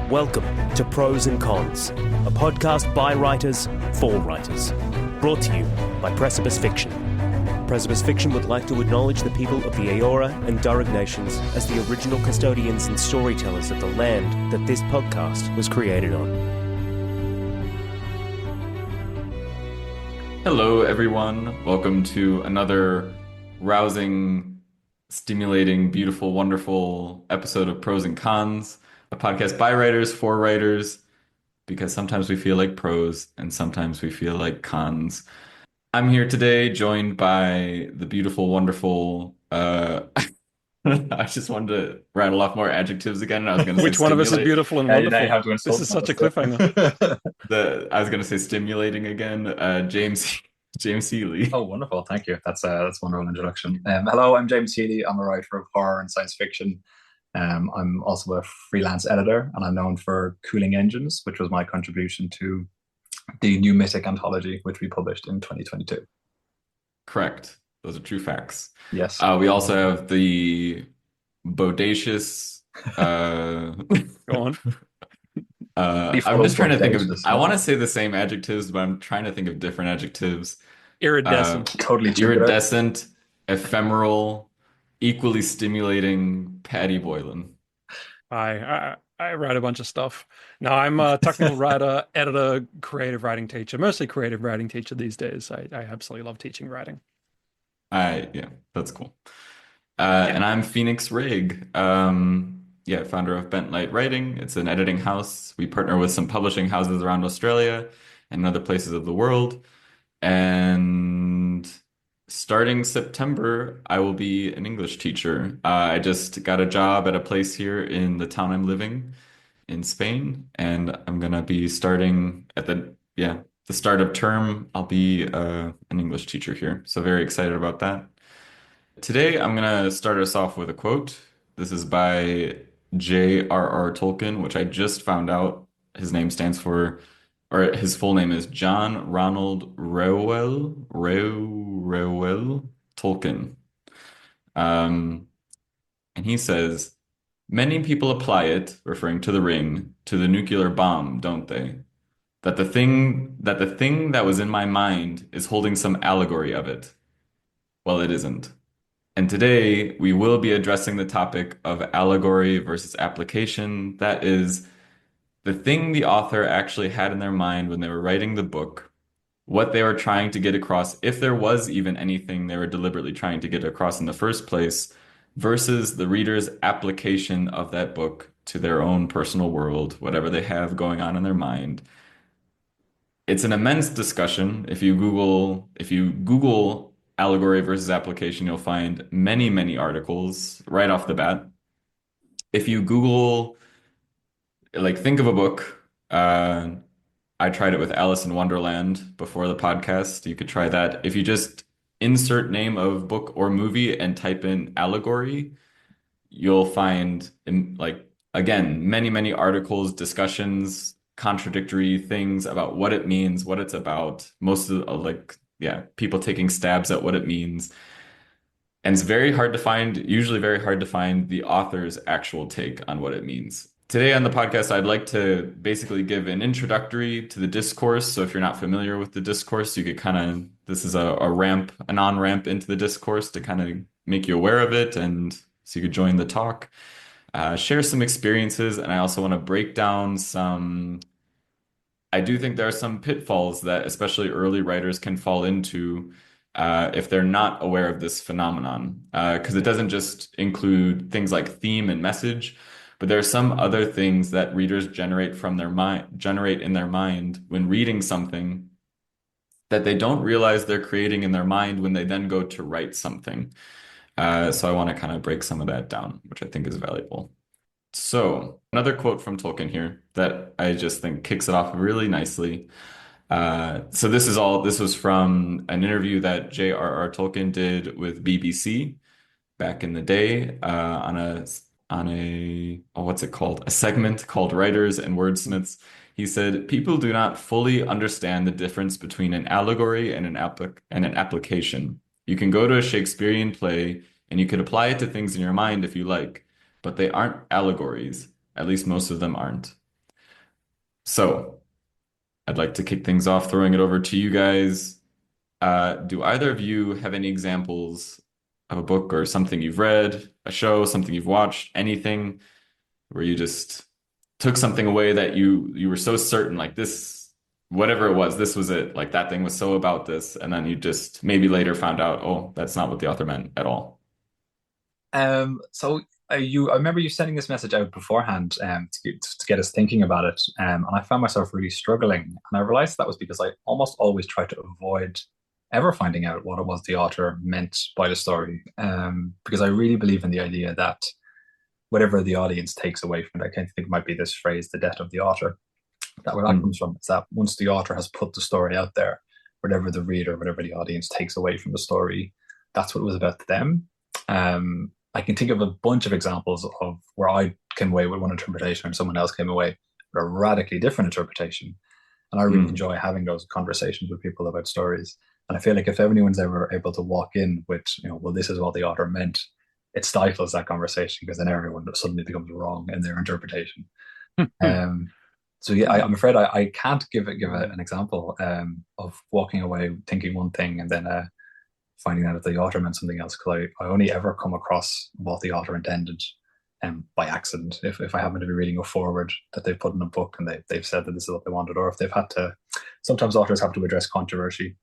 Welcome to Prose and Cons, a podcast by writers for writers. Brought to you by Precipice Fiction. Precipice Fiction would like to acknowledge the people of the Eora and Durrag nations as the original custodians and storytellers of the land that this podcast was created on. Hello, everyone. Welcome to another rousing, stimulating, beautiful, wonderful episode of Prose and Cons, a podcast by writers for writers, because sometimes we feel like prose and sometimes we feel like cons. I'm here today joined by the beautiful, wonderful, I just wanted to rattle off more adjectives again, and I was going to say Which one of us is stimulate. beautiful and Now wonderful? you have to This insult is such a us. cliffhanger. I was going to say stimulating again. James Healy. Oh, wonderful! Thank you. That's a wonderful introduction. Hello, I'm James Healy. I'm a writer of horror and science fiction. I'm also a freelance editor, and I'm known for Cooling Engines, which was my contribution to the New Mythic anthology, which we published in 2022. Correct. Those are true facts. Yes. We also have the bodacious. Go on. I'm just trying to think of. Bodacious. I want to say the same adjectives, but I'm trying to think of different adjectives. Iridescent. Totally true. Iridescent, ephemeral, equally stimulating. Paddy Boylan. I write a bunch of stuff. Now I'm a technical writer, editor, creative writing teacher, mostly creative writing teacher these days. I absolutely love teaching writing. Yeah, that's cool. And I'm Phoenix Rig. Founder of Bent Light Writing. It's an editing house. We partner with some publishing houses around Australia and other places of the world. And starting September, I will be an English teacher. I just got a job at a place here in the town I'm living in Spain, and I'm gonna be starting at the start of term. I'll be an English teacher here, so very excited about that. Today, I'm gonna start us off with a quote. This is by J.R.R. Tolkien, which I just found out his name stands for, or his full name is John Ronald Reuel Tolkien. And he says, "Many people apply it, referring to the ring, to the nuclear bomb, don't they? That the thing that was in my mind is holding some allegory of it. Well, it isn't." And today we will be addressing the topic of allegory versus application. That is the thing the author actually had in their mind when they were writing the book, what they were trying to get across, if there was even anything they were deliberately trying to get across in the first place, versus the reader's application of that book to their own personal world, whatever they have going on in their mind. It's an immense discussion. If you Google allegory versus application, you'll find many, many articles right off the bat. If you Google, think of a book. I tried it with Alice in Wonderland before the podcast. You could try that. If you just insert name of book or movie and type in allegory, you'll find, again, many, many articles, discussions, contradictory things about what it means, what it's about. Most of people taking stabs at what it means. And it's usually very hard to find the author's actual take on what it means. Today on the podcast, I'd like to basically give an introductory to the discourse. So if you're not familiar with the discourse, you could this is an on-ramp into the discourse to kind of make you aware of it. And so you could join the talk, share some experiences. And I also want to break down I do think there are some pitfalls that especially early writers can fall into if they're not aware of this phenomenon. Because it doesn't just include things like theme and message, but there are some other things that readers generate in their mind when reading something that they don't realize they're creating in their mind when they then go to write something. So I want to kind of break some of that down, which I think is valuable. So another quote from Tolkien here that I just think kicks it off really nicely. So this was from an interview that J.R.R. Tolkien did with BBC back in the day on a what's it called? A segment called Writers and Wordsmiths. He said, "People do not fully understand the difference between an allegory and an application. You can go to a Shakespearean play and you could apply it to things in your mind if you like, but they aren't allegories. At least most of them aren't." So I'd like to kick things off, throwing it over to you guys. Do either of you have any examples of a book or something you've read, a show, something you've watched, anything where you just took something away that you were so certain, like this, whatever it was, this was it, like that thing was so about this, and then you just maybe later found out, oh, that's not what the author meant at all. So I remember you sending this message out beforehand to get us thinking about it, and I found myself really struggling, and I realized that was because I almost always try to avoid ever finding out what it was the author meant by the story, because I really believe in the idea that whatever the audience takes away from it, I kind of think it might be this phrase, the death of the author, that where that comes from is that once the author has put the story out there, whatever the reader, whatever the audience takes away from the story, that's what it was about to them. I can think of a bunch of examples of where I came away with one interpretation and someone else came away with a radically different interpretation. And I really enjoy having those conversations with people about stories. And I feel like if anyone's ever able to walk in with, well, this is what the author meant, it stifles that conversation because then everyone suddenly becomes wrong in their interpretation. So yeah, I'm afraid I can't give an example of walking away thinking one thing and then finding out that the author meant something else, because I only ever come across what the author intended by accident. If I happen to be reading a foreword that they've put in a book and they've said that this is what they wanted, or if they've had to, sometimes authors have to address controversy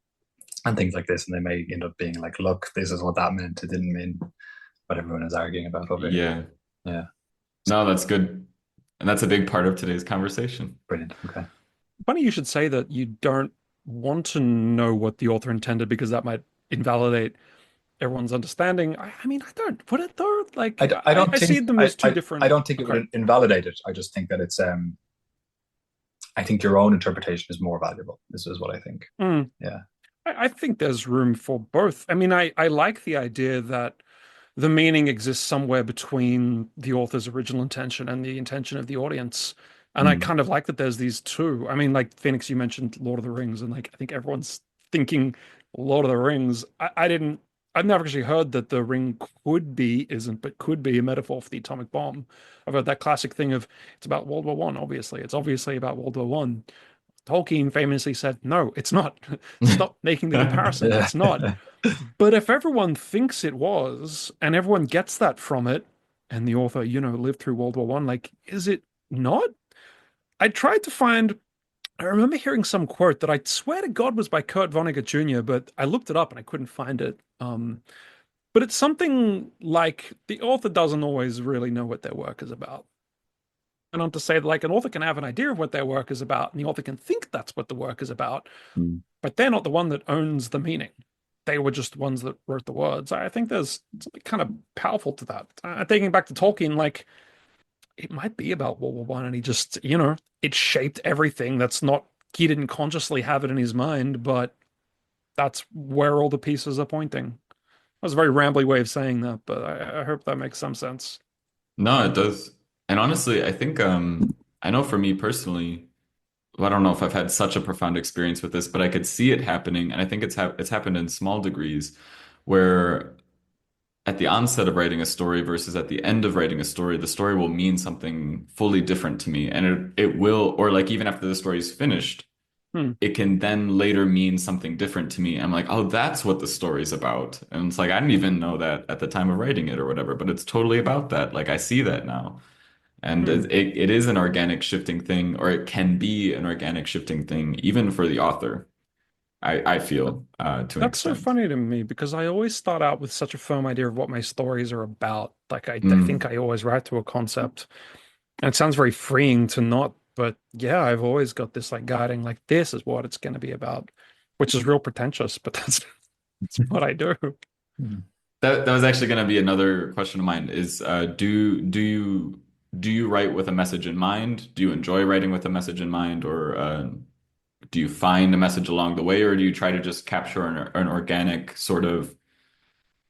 and things like this, and they may end up being like, look, this is what that meant. It didn't mean what everyone is arguing about over here. Yeah. No, that's good. And that's a big part of today's conversation. Brilliant. Okay. Funny you should say that you don't want to know what the author intended because that might invalidate everyone's understanding. I mean, I don't. Would it though? Like, I don't I think, see them as two different. I don't think it would invalidate it. I just think that it's. I think your own interpretation is more valuable. This is what I think. Yeah. I think there's room for both. I mean, I like the idea that the meaning exists somewhere between the author's original intention and the intention of the audience. And I kind of like that there's these two. I mean, like Phoenix, you mentioned Lord of the Rings, and like I think everyone's thinking Lord of the Rings. I've never actually heard that the ring could be a metaphor for the atomic bomb. I've heard that classic thing of it's about World War One, obviously. It's obviously about World War One. Tolkien famously said, no, it's not. Stop making the comparison. It's not. But if everyone thinks it was, and everyone gets that from it, and the author, lived through World War One, like, is it not? I remember hearing some quote that I swear to God was by Kurt Vonnegut Jr., but I looked it up and I couldn't find it. But it's something like the author doesn't always really know what their work is about. And on to say that, like, an author can have an idea of what their work is about, and the author can think that's what the work is about, but they're not the one that owns the meaning. They were just the ones that wrote the words. I think there's something kind of powerful to that. Thinking back to Tolkien, like, it might be about World War One, and he just, it shaped everything. He didn't consciously have it in his mind, but that's where all the pieces are pointing. That was a very rambly way of saying that, but I hope that makes some sense. No, it does. And honestly, I think I know for me personally, well, I don't know if I've had such a profound experience with this, but I could see it happening, and I think it's happened in small degrees, where at the onset of writing a story versus at the end of writing a story, the story will mean something fully different to me, and it will, or like even after the story is finished, it can then later mean something different to me. I'm like, oh, that's what the story's about, and it's like I didn't even know that at the time of writing it or whatever, but it's totally about that. Like I see that now. And it is an organic shifting thing, or it can be an organic shifting thing, even for the author, I feel, to an extent. That's so funny to me because I always start out with such a firm idea of what my stories are about. Like, I think I always write to a concept. And it sounds very freeing to not, but yeah, I've always got this like guiding, like, this is what it's going to be about, which is real pretentious, but that's what I do. That was actually going to be another question of mine is, do you write with a message in mind? Do you enjoy writing with a message in mind, or do you find a message along the way, or do you try to just capture an organic sort of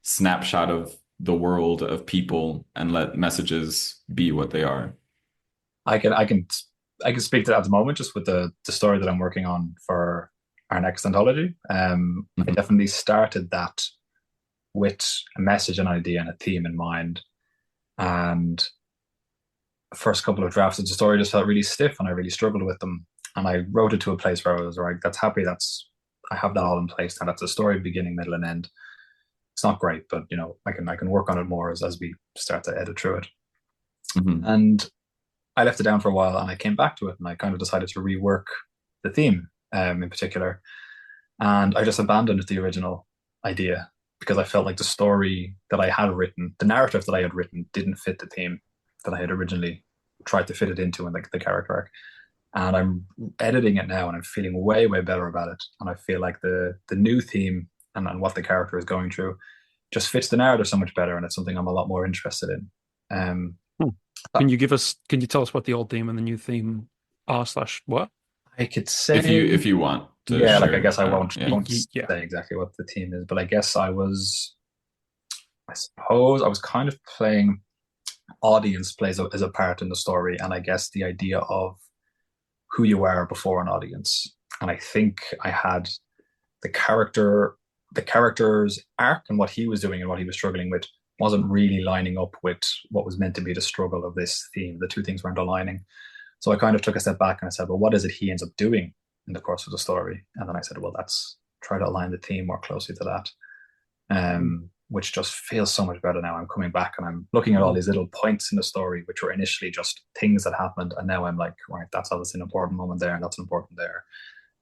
snapshot of the world of people and let messages be what they are? I can speak to that at the moment, just with the story that I'm working on for our next anthology. I definitely started that with a message, an idea, and a theme in mind, and first couple of drafts of the story just felt really stiff, and I really struggled with them. And I wrote it to a place where I was right. That's happy. I have that all in place, and that's a story beginning, middle, and end. It's not great, but I can work on it more as we start to edit through it. Mm-hmm. And I left it down for a while, and I came back to it, and I kind of decided to rework the theme in particular. And I just abandoned the original idea because I felt like the story that I had written, the narrative that I had written, didn't fit the theme that I had originally tried to fit it into in the character arc. And I'm editing it now, and I'm feeling way, way better about it. And I feel like the new theme and what the character is going through just fits the narrative so much better, and it's something I'm a lot more interested in. Can you tell us what the old theme and the new theme are / what? I could say if you want to yeah, share, I guess I won't Yeah. say exactly what the theme is, but I guess I suppose I was kind of playing audience as a part in the story, and I guess the idea of who you are before an audience. And I think I had the character's arc and what he was doing and what he was struggling with wasn't really lining up with what was meant to be the struggle of this theme. The two things weren't aligning. So I kind of took a step back and I said, well, what is it he ends up doing in the course of the story? And then I said, well, let's try to align the theme more closely to that, which just feels so much better now. I'm coming back and I'm looking at all these little points in the story, which were initially just things that happened. And now I'm like, right, that's obviously an important moment there, and that's important there.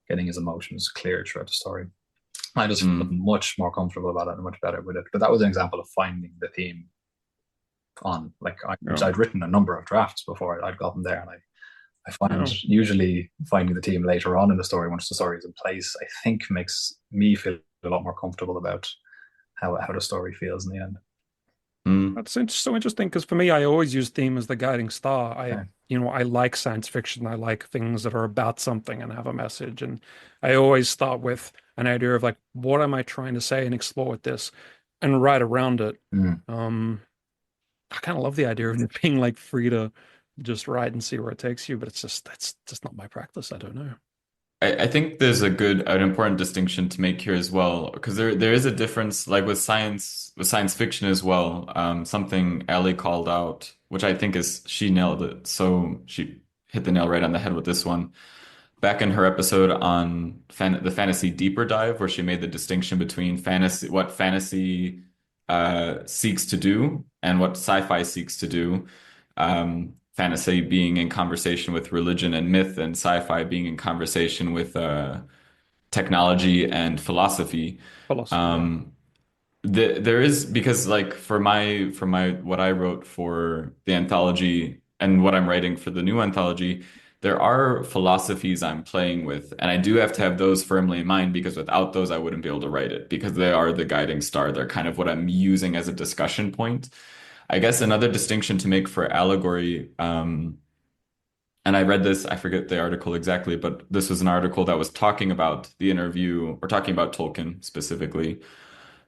Getting his emotions clear throughout the story. I just feel much more comfortable about it and much better with it. But that was an example of finding the theme on, I'd written a number of drafts before I'd gotten there, and I find usually finding the theme later on in the story, once the story is in place, I think makes me feel a lot more comfortable about how the story feels in the end. That's so interesting, because for me, I always use theme as the guiding star. I like science fiction. I like things that are about something and have a message. And I always start with an idea of what am I trying to say and explore with this, and write around it. I kind of love the idea of it being free to just write and see where it takes you, but that's just not my practice. I don't know. I think there's an important distinction to make here as well, because there is a difference, with science fiction as well. Something Ellie called out, which I think she nailed it. So she hit the nail right on the head with this one. Back in her episode on the fantasy deeper dive, where she made the distinction between what fantasy seeks to do and what sci-fi seeks to do. Fantasy being in conversation with religion and myth, and sci-fi being in conversation with technology and philosophy. There is, because for my what I wrote for the anthology and what I'm writing for the new anthology, there are philosophies I'm playing with, and I do have to have those firmly in mind, because without those I wouldn't be able to write it, because they are the guiding star. They're kind of what I'm using as a discussion point. I guess another distinction to make for Allegory, and I read this, I forget the article exactly, but this was an article that was talking about the interview, or talking about Tolkien specifically,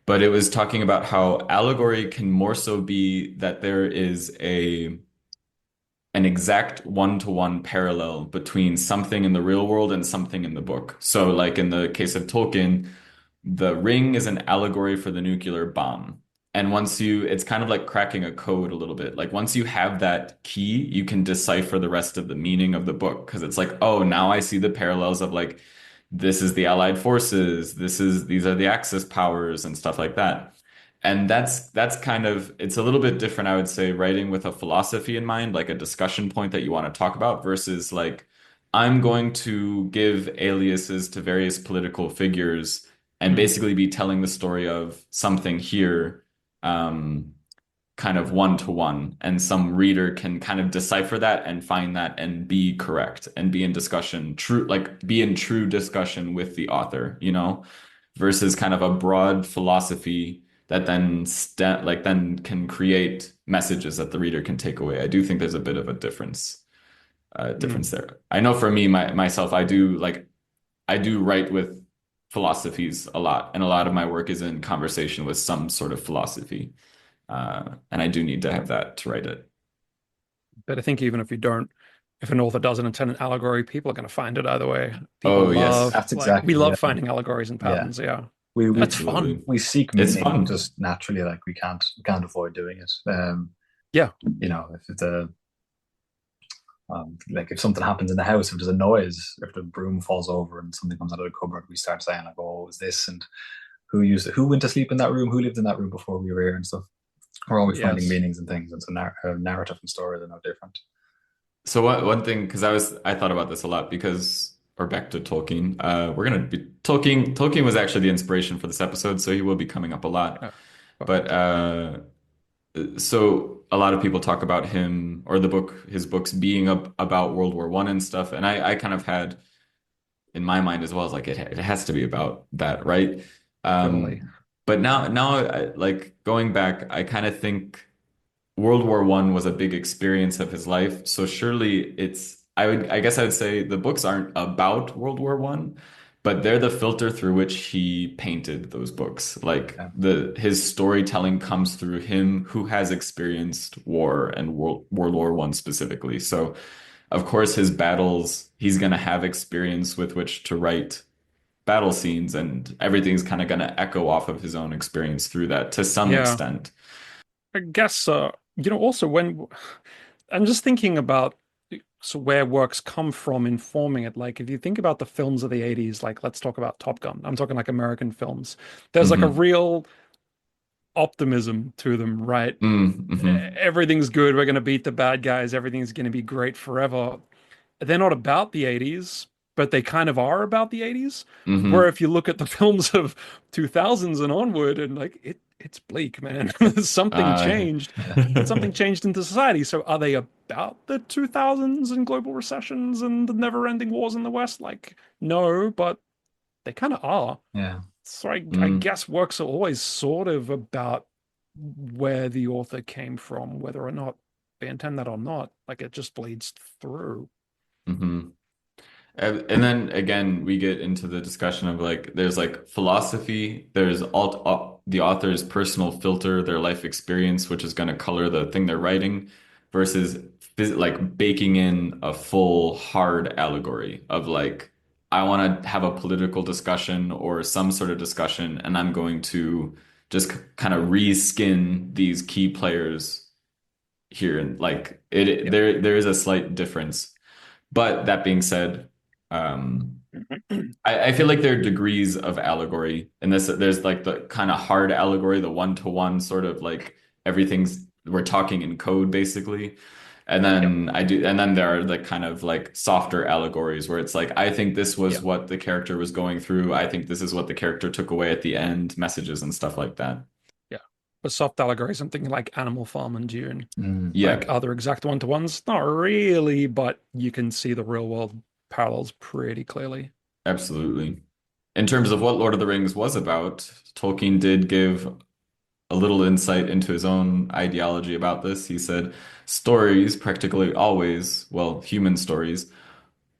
but it was talking about how Allegory can more so be that there is an exact one-to-one parallel between something in the real world and something in the book. So in the case of Tolkien, the ring is an allegory for the nuclear bomb. And it's kind of like cracking a code a little bit. Once you have that key, you can decipher the rest of the meaning of the book. Because it's oh, now I see the parallels of this is the Allied forces, these are the Axis powers and stuff like that. And that's kind of, it's a little bit different, I would say, writing with a philosophy in mind, a discussion point that you want to talk about, versus I'm going to give aliases to various political figures and basically be telling the story of something here, kind of one-to-one, and some reader can kind of decipher that and find that and be correct and be in discussion, be in true discussion with the author, versus kind of a broad philosophy that then then can create messages that the reader can take away. I do think there's a bit of a difference there. I know for me, myself, I do write with philosophies a lot, and a lot of my work is in conversation with some sort of philosophy, and I do need to have that to write it. But I think even if if an author doesn't intend an allegory, people are going to find it either way. People yes, that's exactly. We love finding allegories and patterns. Yeah. That's fun. We seek meaning just naturally, we can't avoid doing it. Yeah. If Like if something happens in the house, if there's a noise, if the broom falls over and something comes out of the cupboard, we start saying like, "Oh, is this?" and who went to sleep in that room, who lived in that room before we were here and stuff. We're always finding Yes. meanings and things, and so narrative and stories are no different. So one thing, because I thought about this a lot because, or back to Tolkien. We're gonna be Tolkien. Tolkien was actually the inspiration for this episode, so he will be coming up a lot. Oh, But perfect. so a lot of people talk about him or his books being about World War One and stuff, and I kind of had in my mind as well as like it has to be about that, right? Surely. But like going back, I kind of think World War One was a big experience of his life, so surely I guess I would say the books aren't about World War One, but they're the filter through which he painted those books. Like Yeah, his storytelling comes through him who has experienced war and World War One specifically. So of course his battles, he's gonna have experience with which to write battle scenes, and everything's kind of gonna echo off of his own experience through that to some Yeah. extent. I guess, also when I'm just thinking about where works come from informing it. Like, if you think about the films of the 80s, like, let's talk about Top Gun. I'm talking like American films. There's like a Hmm real optimism to them, right? hmm Everything's good. We're going to beat the bad guys. Everything's going to be great forever. They're not about the 80s, but they kind of are about the 80s. Where hmm if you look at the films of 2000s and onward, and like it's bleak, man. Something Uh, changed. Something changed into society. So are they about the 2000s and global recessions and the never-ending wars in the West? Like, no, but they kind of are. yeah, So I mm, guess works are always sort of about where the author came from, whether or not they intend that or not. Like it just bleeds through. hmm And then again, we get into the discussion of like, there's like philosophy, there's the author's personal filter, their life experience, which is going to color the thing they're writing, versus like baking in a full hard allegory of like, I want to have a political discussion or some sort of discussion, and I'm going to just kind of reskin these key players here. And like Yeah. there is a slight difference. But that being said, um, I feel like there are degrees of allegory in this. There's like the kind of hard allegory, the one-to-one sort of like everything's we're talking in code basically. Yep. And then there are the kind of like softer allegories where it's like, I think this was Yeah. what the character was going through. I think this is what the character took away at the end, messages and stuff like that. Yeah. But soft allegory, something like Animal Farm and Dune. mm, Like, Yeah, are there exact one-to-ones? Not really, but you can see the real world parallels pretty clearly. absolutely. In terms of what Lord of the Rings was about, Tolkien did give a little insight into his own ideology about this. He said, stories practically always, well, human stories,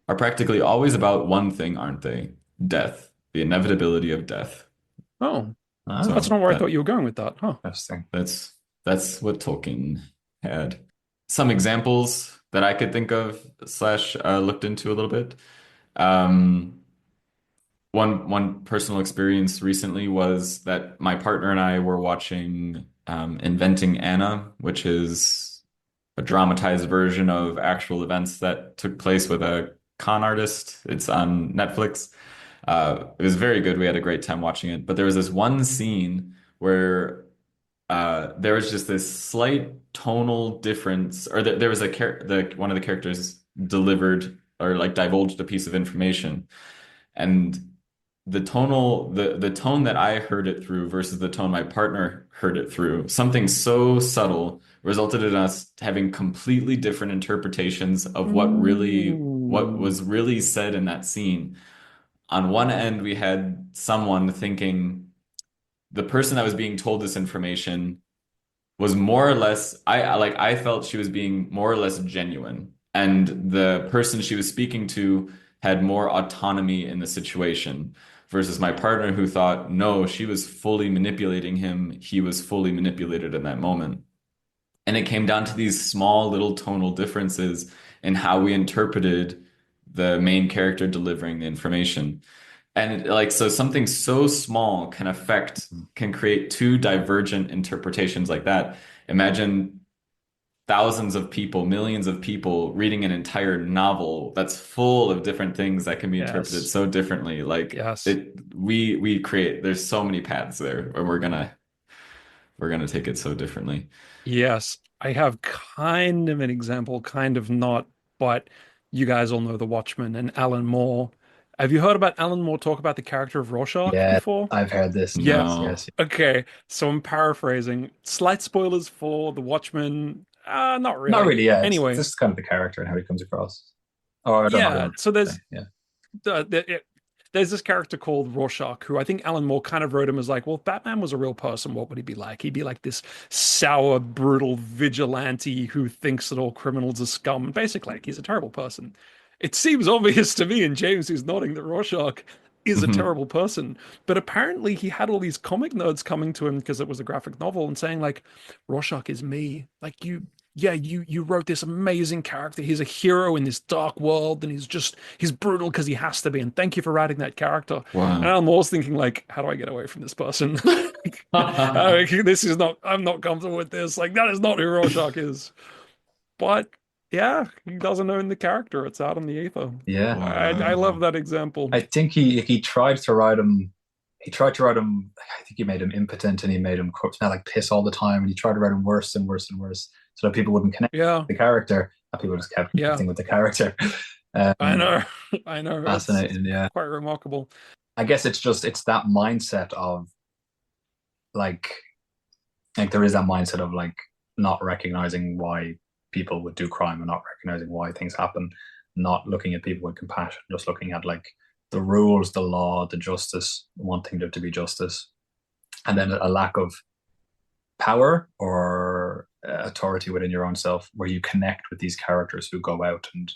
are practically always about one thing, aren't they? Death, the inevitability of death. Oh, ah, that's So not where I thought you were going with that, huh? interesting. that's what Tolkien had. Some examples that I could think of slash looked into a little bit. Um, one personal experience recently was that my partner and I were watching Inventing Anna, which is a dramatized version of actual events that took place with a con artist. It's on Netflix. It was very good. We had a great time watching it. But there was this one scene where there was just this slight tonal difference, or there was one of the characters delivered or like divulged a piece of information, and the tone that I heard it through versus the tone my partner heard it through, something so subtle resulted in us having completely different interpretations of what Ooh. was really said in that scene. On one end, we had someone thinking the person that was being told this information was more or less I felt she was being more or less genuine, and the person she was speaking to had more autonomy in the situation versus my partner who thought no, she was fully manipulating him, he was fully manipulated in that moment. And it came down to these small little tonal differences in how we interpreted the main character delivering the information. And like, so something so small can create two divergent interpretations like that. Imagine thousands of people, millions of people reading an entire novel that's full of different things that can be interpreted Yes. so differently. Like Yes. we create, there's so many paths there, and we're gonna take it so differently. Yes. I have kind of an example, kind of not, but you guys all know The Watchmen and Alan Moore. Have you heard about Alan Moore talk about the character of Rorschach Yeah, before? I've heard this. Yeah. Yes, No. yes. Okay. So I'm paraphrasing. Slight spoilers for The Watchmen. Not Not really. really, yeah. It's Anyway, just kind of the character and how he comes across. Or I don't know yeah. how So to say. there's Yeah. there's this character called Rorschach who I think Alan Moore kind of wrote him as like, well, if Batman was a real person, what would he be like? He'd be like this sour, brutal vigilante who thinks that all criminals are scum. Basically, like, he's a terrible person. It seems obvious to me, and James is nodding, that Rorschach is a Mhm. terrible person. But apparently he had all these comic nerds coming to him because it was a graphic novel and saying like, Rorschach is me. Like you wrote this amazing character. He's a hero in this dark world, and he's brutal because he has to be. And thank you for writing that character. And Wow. I'm always thinking like, how do I get away from this person? This is not. I'm not comfortable with this. Like that is not who Rorschach is. But yeah, he doesn't own the character. It's out in the ether. Yeah. I love Wow. that example. I think he tried to write him. He tried to write him. I think he made him impotent and he made him smell like piss all the time. And he tried to write him worse and worse and worse, so that people wouldn't connect Yeah, with the character. And people just kept yeah. connecting with the character. I Um, know. I know. It's Fascinating. Yeah. quite remarkable. I guess it's that mindset of like there is that mindset of like not recognizing why people would do crime and not recognizing why things happen, not looking at people with compassion, just looking at like the rules, the law, the justice, wanting there to be justice, and then a lack of power or authority within your own self, where you connect with these characters who go out and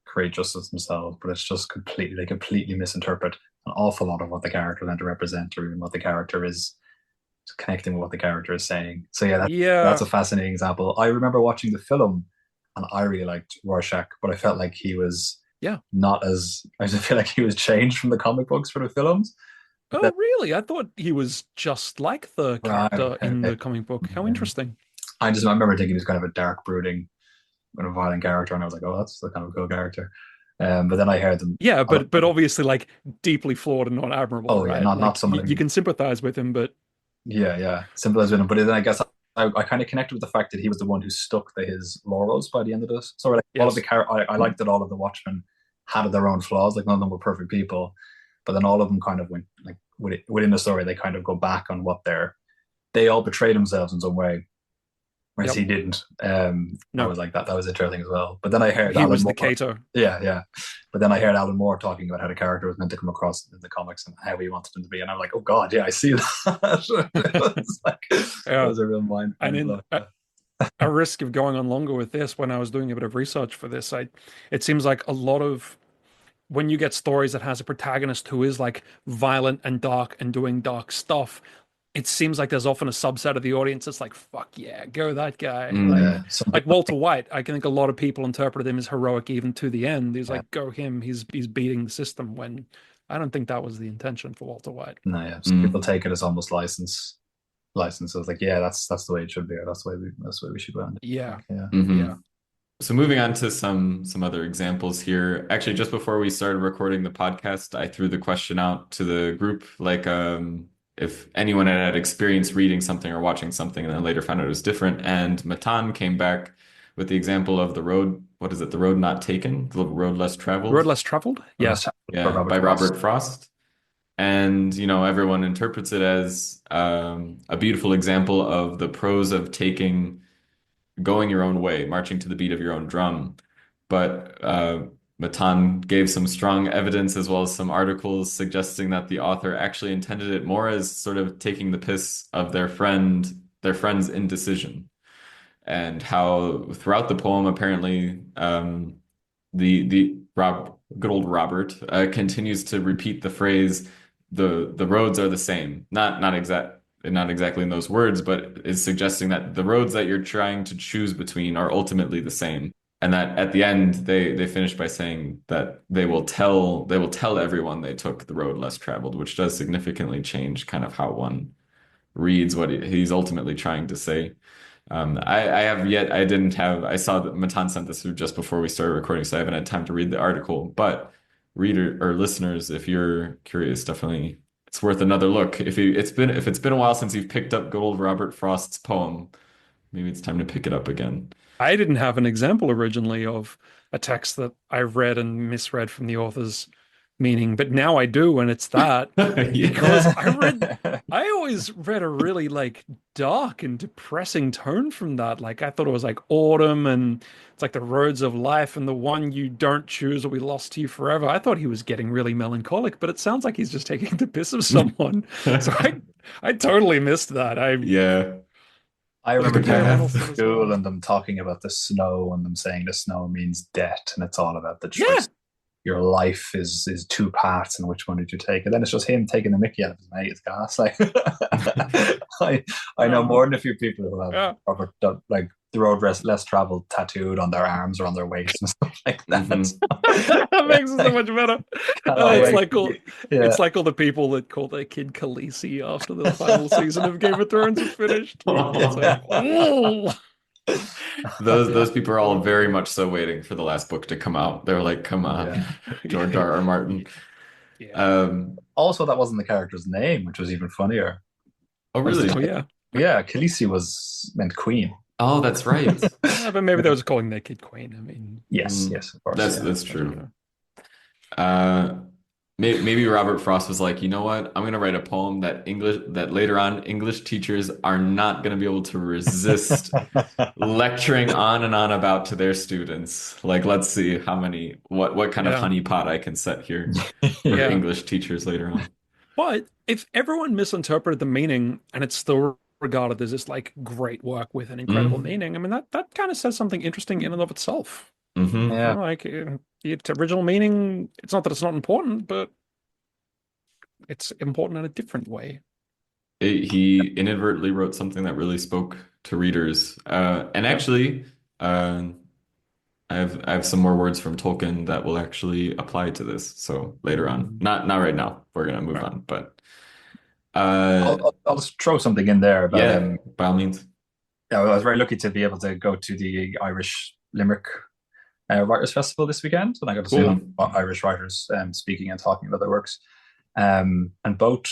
create justice themselves, but it's just completely they completely misinterpret an awful lot of what the character is meant to represent, or even what the character is connecting with what the character is saying. So yeah, that's Yeah. a fascinating example. I remember watching the film, and I really liked Rorschach, but I felt like he was Yeah. not as I just feel like he was changed from the comic books for the films. But Oh, really? I thought he was just like the right, character in okay. the comic book. How Yeah. interesting. I remember thinking he was kind of a dark, brooding, kind of violent character, and I was like, oh, that's the kind of cool character. But then I heard them. Yeah, but obviously like deeply flawed and not admirable, Oh yeah, right? not Like someone. you can sympathize with him, but Yeah, sympathize with him. But then I guess I kind of connected with the fact that he was the one who stuck to his laurels by the end of this. So like all of the yes. I liked that all of the Watchmen had their own flaws. Like none of them were perfect people, but then all of them kind of went like within the story. They kind of go back on what they all betrayed themselves in some way, whereas Yep. he didn't. I No. was like that was interesting as well. But then I heard He Alan was the Moore. Cato. Yeah. But then I heard Alan Moore talking about how the character was meant to come across in the comics and how he wanted him to be, and I'm like, oh god, yeah, I see that. That Yeah. was a real mind And in blow. a risk of going on longer with this, when I was doing a bit of research for this, it seems like a lot of when you get stories that has a protagonist who is like violent and dark and doing dark stuff, it seems like there's often a subset of the audience that's like, fuck yeah, go that guy. Mm. Yeah, some Like people, Walter White, I think a lot of people interpreted him as heroic even to the end. He's yeah, like, go him, he's beating the system when I don't think that was the intention for Walter White. no, yeah. Some people Mm. take it as almost license. It's like, yeah, that's the way it should be, or that's the way we should go. Yeah, Like, yeah. Mhm. yeah. So moving on to some other examples here. Actually, just before we started recording the podcast, I threw the question out to the group, like if anyone had experienced reading something or watching something and then later found out it was different. And Matan came back with the example of the road, what is it? The road not taken, the road less traveled. Road Less Traveled? Yeah. Yeah, by Robert Frost. And, everyone interprets it as a beautiful example of the prose of going your own way, marching to the beat of your own drum. But Matan gave some strong evidence as well as some articles suggesting that the author actually intended it more as sort of taking the piss of their friend's indecision, and how throughout the poem, apparently, good old Robert continues to repeat the phrase, the roads are the same. Not exactly in those words, but is suggesting that the roads that you're trying to choose between are ultimately the same. And that at the end they finish by saying that they will tell everyone they took the road less traveled, which does significantly change kind of how one reads what he's ultimately trying to say. I saw that Matan sent this through just before we started recording, so I haven't had time to read the article. But reader or listeners, if you're curious, definitely it's worth another look. If it's been a while since you've picked up good old Robert Frost's poem, maybe it's time to pick it up again. I didn't have an example originally of a text that I read and misread from the author's meaning, but now I do, and it's that because I always read a really like dark and depressing tone from that. Like I thought it was like autumn and it's like the roads of life and the one you don't choose will be lost to you forever. I thought he was getting really melancholic, but it sounds like he's just taking the piss of someone. So I totally missed that. Yeah. I remember Look at doing that. school and them talking about the snow and them saying the snow means death and it's all about the choice. Yeah. Your life is two parts and which one did you take? And then it's just him taking the mickey out of his mate. It's gas. Like I know more than a few people who have Robert, like the road less traveled tattooed on their arms or on their waist and stuff like that. That makes it so much better. It's like all the people that call their kid Khaleesi after the final season of Game of Thrones is finished. It's like, oh. Those people are all very much so waiting for the last book to come out. They're like, come on, George R. R. Martin. Also, that wasn't the character's name, which was even funnier. Oh, really? Oh, yeah. Yeah, Khaleesi meant queen. Oh, that's right. But maybe they was calling their kid queen. I mean, yes, of course. That's true. Maybe Robert Frost was like, you know what? I'm gonna write a poem that later on English teachers are not gonna be able to resist lecturing on and on about to their students. Like, let's see what kind of honeypot I can set here for English teachers later on. But if everyone misinterpreted the meaning and it's still regarded as this like great work with an incredible meaning, I mean that kind of says something interesting in and of itself. Mm-hmm. Yeah, like its original meaning. It's not that it's not important, but it's important in a different way. He inadvertently wrote something that really spoke to readers. And actually, I have some more words from Tolkien that will actually apply to this. So later on, not right now. We're gonna move on, but I'll just throw something in there about by all means. Yeah, I was very lucky to be able to go to the Irish Limerick Writers Festival this weekend, and I got to see Irish writers speaking and talking about their works. And both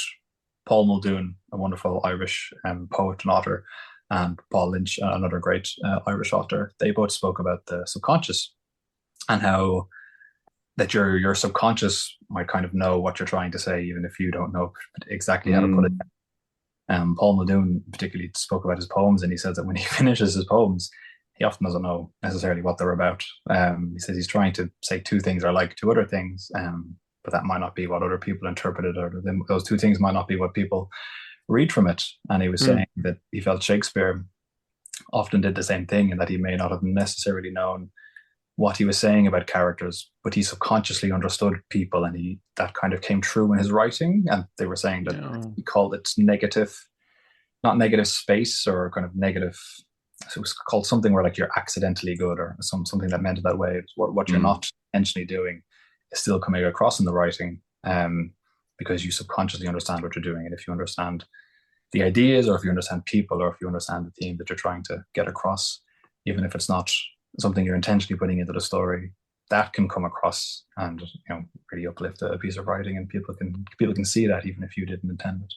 Paul Muldoon, a wonderful Irish poet and author, and Paul Lynch, another great Irish author, they both spoke about the subconscious and how that your subconscious might kind of know what you're trying to say, even if you don't know exactly how to put it. Paul Muldoon particularly spoke about his poems, and he says that when he finishes his poems, he often doesn't know necessarily what they're about. He says he's trying to say two things are like two other things, but that might not be what other people interpreted, or those two things might not be what people read from it. And he was saying that he felt Shakespeare often did the same thing, and that he may not have necessarily known what he was saying about characters, but he subconsciously understood people, and that kind of came true in his writing. And they were saying that he called it not negative space, or kind of negative. So it was called something where like you're accidentally good, or something that meant it that way. What you're not intentionally doing is still coming across in the writing, because you subconsciously understand what you're doing. And if you understand the ideas, or if you understand people, or if you understand the theme that you're trying to get across, even if it's not something you're intentionally putting into the story, that can come across and really uplift a piece of writing, and people can see that even if you didn't intend it.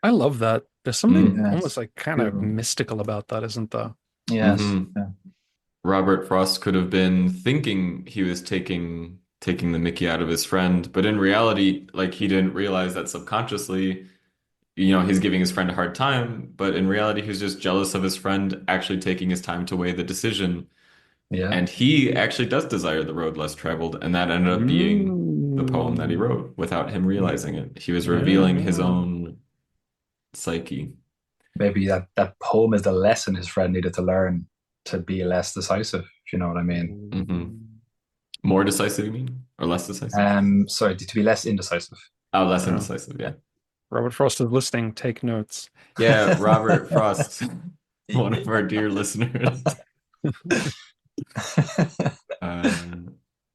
I love that. There's something almost like kind of mystical about that, isn't there? Yes. Yeah. Robert Frost could have been thinking he was taking the mickey out of his friend, but in reality, like, he didn't realize that subconsciously, he's giving his friend a hard time, but in reality, he's just jealous of his friend actually taking his time to weigh the decision. Yeah. And he actually does desire the road less traveled, and that ended up being the poem that he wrote without him realizing it. He was revealing his own psyche. Maybe that poem is the lesson his friend needed to learn to be less decisive, if you know what I mean. Mm-hmm. More decisive, you mean? Or less decisive? Sorry, to be less indecisive. Oh, less indecisive, yeah. Robert Frost is listening. Take notes. Yeah, Robert Frost, one of our dear listeners.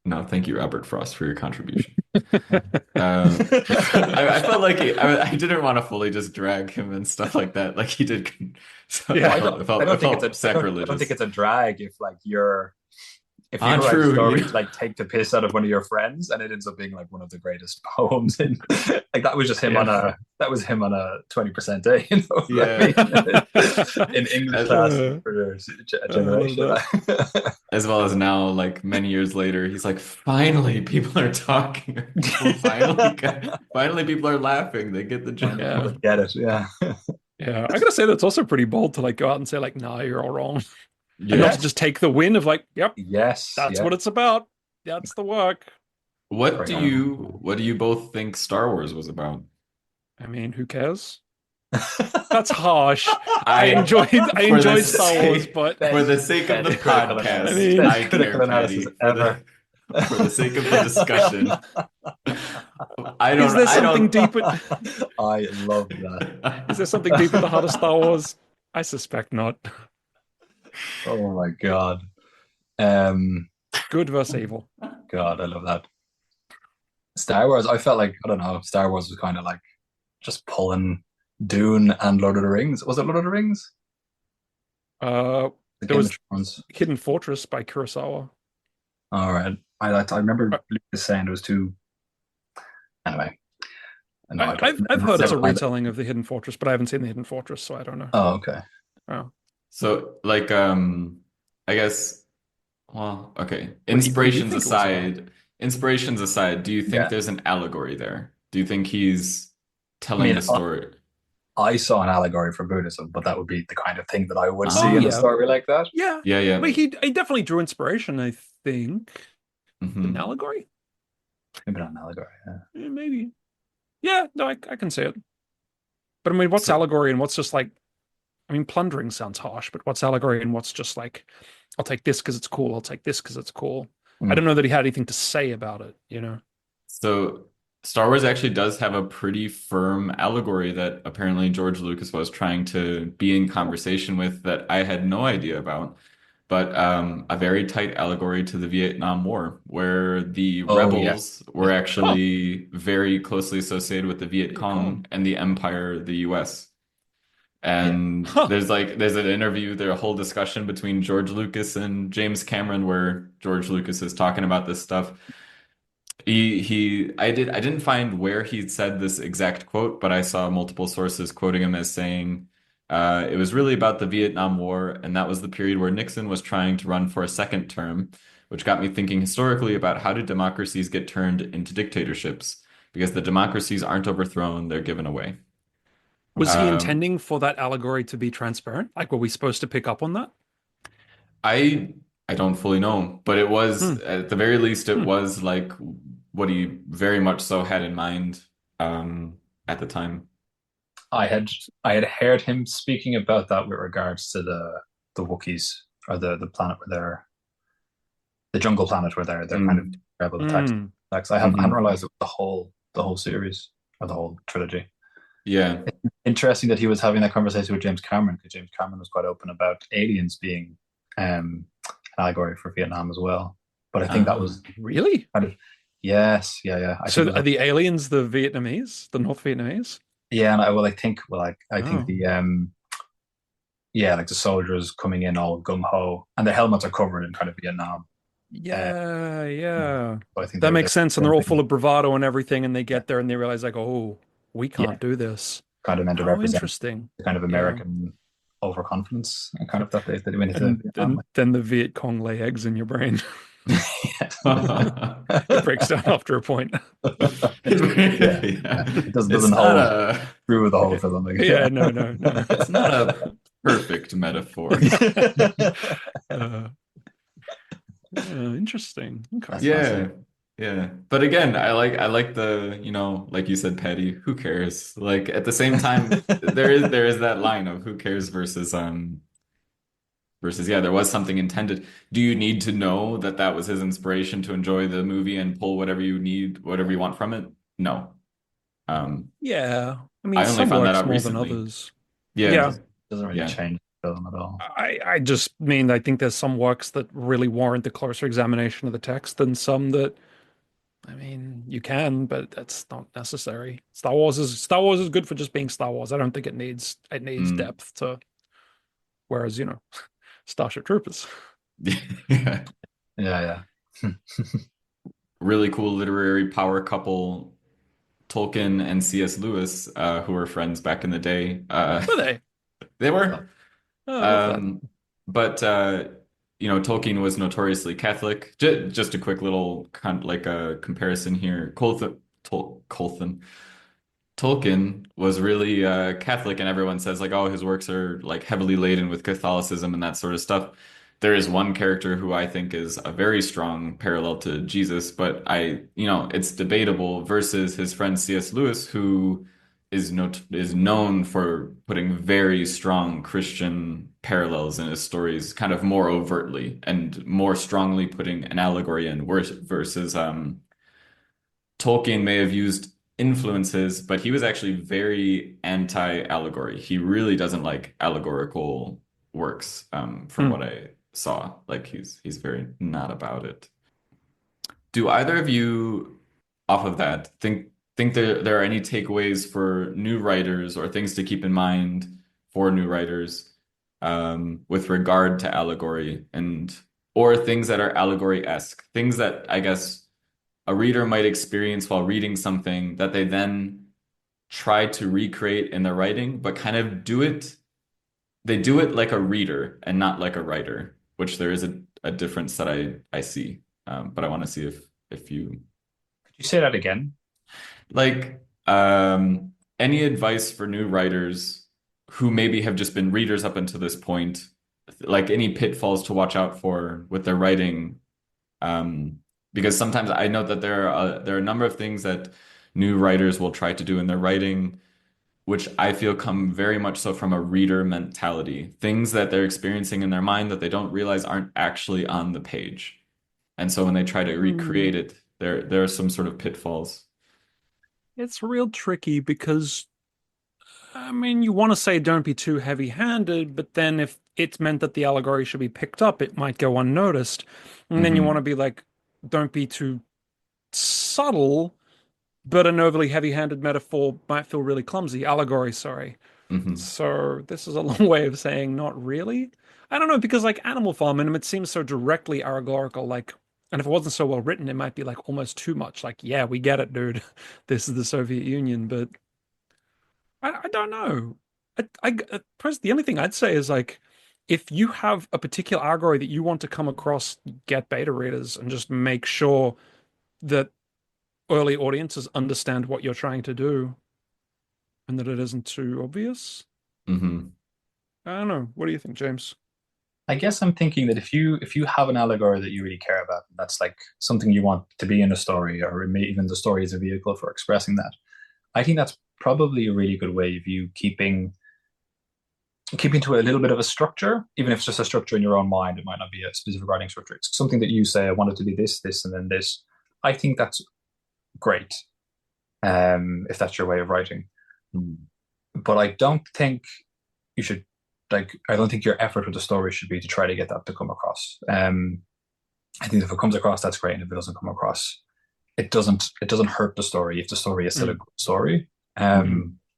No, thank you, Robert Frost, for your contribution. I felt like I didn't want to fully just drag him and stuff like that, like he did. So Yeah. I don't it think it's felt I don't think sacrilegious. it's a drag if like if you Ah, write a true. story Yeah. to like take the piss out of one of your friends and it ends up being like one of the greatest poems in like that was just him on Yeah. a 20% day, you know what I Yeah. mean? In English class Uh, for a I love generation. that. As well as now, like many years later, he's like, finally, people are talking. People finally, people are laughing. They get the joke. Yeah. Get it, yeah. Yeah. I gotta say that's also pretty bold to like go out and say like, nah, you're all wrong. And not to Yeah. just take the win of like, yep, Yes, that's yeah. what it's about. That's the work. Very cool. What do you both think Star Wars was about? I mean, who cares? That's harsh. I I for the enjoyed Star Wars, sake but for the sake of the Best critical I podcast, analysis. mean, Best I care, critical analysis Paddy. ever. For the sake of the discussion, is there I something don't. deep at I love that. is there something deep at the heart of Star Wars? I suspect not. Oh my God. Um, Good versus evil. God, I love that. Star Wars, I felt like, I don't know, Star Wars was kind of like just pulling Dune and Lord of the Rings. Was it Lord of the Rings? Uh, The there Game was of Thrones. Hidden Fortress by Kurosawa. All right. I remember Uh, Lucas saying it was too. Anyway, no, I don't. I've heard it's a Never mind. retelling of the Hidden Fortress, but I haven't seen the Hidden Fortress, so I don't know. Oh, okay. Oh, So, like, I guess, well, okay. what do you think it was about? Inspirations aside, do you think Yeah. there's an allegory there? Do you think he's I telling mean, the story? I saw an allegory for Buddhism, but that would be the kind of thing that I would Oh, see in a yeah. story like that. Yeah, Yeah, yeah. but he definitely drew inspiration, I think. An Hmm. allegory? Maybe not an allegory. Yeah. Maybe. Yeah, no, I can see it. But I mean, what's So, allegory and what's just like, I mean, plundering sounds harsh, but what's allegory and what's just like, I'll take this because it's cool, I'll take this because it's cool. I don't know that he had anything to say about it, you know? so Star Wars actually does have a pretty firm allegory that apparently George Lucas was trying to be in conversation with that I had no idea about. But a very tight allegory to the Vietnam War, where the Oh, yeah. rebels were Huh, actually very closely associated with the Viet Viet Cong. Cong and the Empire, the US. Yeah. And Huh. there's an interview, there's a whole discussion between George Lucas and James Cameron where George Lucas is talking about this stuff. I didn't find where he said this exact quote, but I saw multiple sources quoting him as saying it was really about the Vietnam War, and that was the period where Nixon was trying to run for a second term, which got me thinking historically about how do democracies get turned into dictatorships? Because the democracies aren't overthrown, they're given away. Was he Um, intending for that allegory to be transparent? Like, were we supposed to pick up on that? I I don't fully know, but it was Hmm. at the very least it Hmm. was like what he very much so had in mind at the time. I had heard him speaking about that with regards to the Wookiees or the planet where the jungle planet where they're kind of Mm. rebel attacks. Hmm. I hadn't Hmm. realized it was the whole series or the whole trilogy. Yeah. Interesting that he was having that conversation with James Cameron because James Cameron was quite open about aliens being an allegory for Vietnam as well. But I think that was Really? kind of yes, yeah, yeah. I think So it was are the aliens the Vietnamese, the North Vietnamese? yeah, and I think Oh, the yeah, like the soldiers coming in all gung ho, and their helmets are covered in kind of Vietnam. Uh, yeah, yeah. yeah. So I think That they're makes sense. And they're all full representing, of bravado and everything. And they yeah, get there and they realize, like, oh, we yeah, can't do this. kind of meant to Oh, represent interesting. the kind of Yeah. American overconfidence and kind of that they went into And Vietnam then the Viet Cong lay eggs in your brain. with. It breaks down after a point. Yeah, Yeah. yeah. It It's doesn't not hold a through the whole Yeah, film. Like, yeah, no, no, no. it's not a perfect metaphor. Uh, interesting. Okay. That's Yeah. fascinating. Yeah. But again, I like the, like you said, Patty, who cares? Like at the same time, there is that line of who cares versus yeah, there was something intended. Do you need to know that that was his inspiration to enjoy the movie and pull whatever you need, whatever you want from it? No. Um, Yeah. I mean, I only some found that works out more than recently. others. Yeah. Yeah. Doesn't really Yeah. change the film at all. I just mean I think there's some works that really warrant a closer examination of the text than some that I mean, you can, but that's not necessary. Star Wars is good for just being Star Wars. I don't think it needs Mm. depth to. Whereas, Starship Troopers. Yeah. Yeah, yeah. Really cool literary power couple, Tolkien and C.S. Lewis, who were friends back in the day. Were they? They were. Oh, I love that. But Tolkien was notoriously Catholic. Just a quick little like a comparison here. Tolkien was really Catholic, and everyone says like, oh, his works are like heavily laden with Catholicism and that sort of stuff. There is one character who I think is a very strong parallel to Jesus, but it's debatable versus his friend C.S. Lewis, who is known for putting very strong Christian parallels in his stories, kind of more overtly and more strongly putting an allegory in, versus Tolkien may have used influences, but he was actually very anti-allegory. He really doesn't like allegorical works, from what I saw. Like he's very not about it. Do either of you, off of that, think there are any takeaways for new writers or things to keep in mind for new writers, with regard to allegory or things that are allegory-esque, things that I guess a reader might experience while reading something that they then try to recreate in their writing, but kind of they do it like a reader and not like a writer, which there is a difference that I see. But I want to see if you Could you say that again? like any advice for new writers who maybe have just been readers up until this point, like any pitfalls to watch out for with their writing. Because sometimes I know that there are a number of things that new writers will try to do in their writing, which I feel come very much so from a reader mentality. Things that they're experiencing in their mind that they don't realize aren't actually on the page. And so when they try to recreate it, there are some sort of pitfalls. It's real tricky because, I mean, you want to say don't be too heavy-handed, but then if it's meant that the allegory should be picked up, it might go unnoticed. And then you want to Hmm. be like, don't be too subtle, but an overly heavy-handed metaphor might feel really clumsy. Allegory, sorry. Hmm. So this is a long way of saying not really. I don't know, because like Animal Farm, and it seems so directly allegorical, like, and if it wasn't so well written, it might be like almost too much. Like, yeah, we get it, dude. This is the Soviet Union, but I don't know. The only thing I'd say is like, if you have a particular allegory that you want to come across, get beta readers and just make sure that early audiences understand what you're trying to do and that it isn't too obvious. Hmm. I don't know. What do you think, James? I guess I'm thinking that if you have an allegory that you really care about, that's like something you want to be in a story, or even the story is a vehicle for expressing that. I think that's probably a really good way of you keeping to a little bit of a structure, even if it's just a structure in your own mind. It might not be a specific writing structure. It's something that you say, I want it to be this, this, and then this. I think that's great, if that's your way of writing. But I don't think you should I don't think your effort with the story should be to try to get that to come across. I think if it comes across, that's great, and if it doesn't come across, it doesn't hurt the story if the story is still a Mm. good story. Hmm.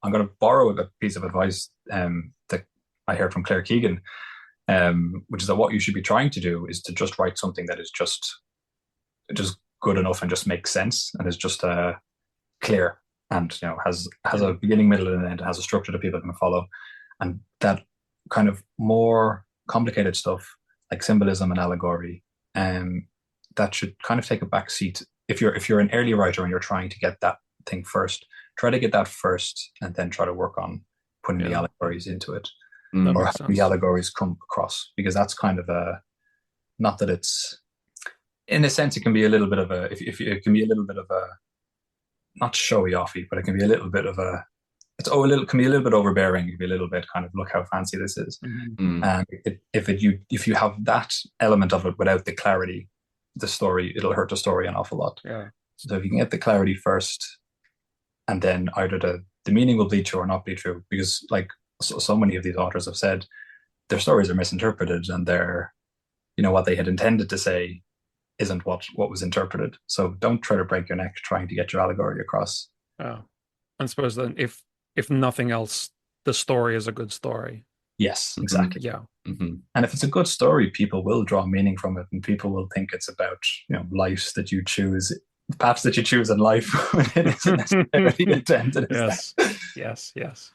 I'm going to borrow a piece of advice that I heard from Claire Keegan, which is that what you should be trying to do is to just write something that is just good enough and just makes sense and is just clear, and has a beginning, middle, and end, and has a structure that people can follow. And that kind of more complicated stuff like symbolism and allegory, that should kind of take a back seat. If you're an early writer and you're trying to get that thing first, try to get that first, and then try to work on putting the Yeah. allegories into it, That Mm. or makes having the sense. allegories come across, because that's kind of a, not that it's, in a sense, it can be a little bit of a, if it can be a little bit of a, not showy offy, but it can be a little bit of a, can be a little bit overbearing. It can be a little bit kind of, look how fancy this is. Mhm. Mm. And if you have that element of it without the clarity, the story, it'll hurt the story an awful lot. Yeah. So if you can get the clarity first, and then either the meaning will bleed through or not bleed through, because like so many of these authors have said, their stories are misinterpreted, and they're, what they had intended to say isn't what was interpreted. So don't try to break your neck trying to get your allegory across. Oh, I suppose then if nothing else, the story is a good story. Yes, Mhm. exactly. Yeah. hmm And if it's a good story, people will draw meaning from it, and people will think it's about, life that you choose, paths that you choose in life, when it isn't necessarily intended as Yes. that. Yes.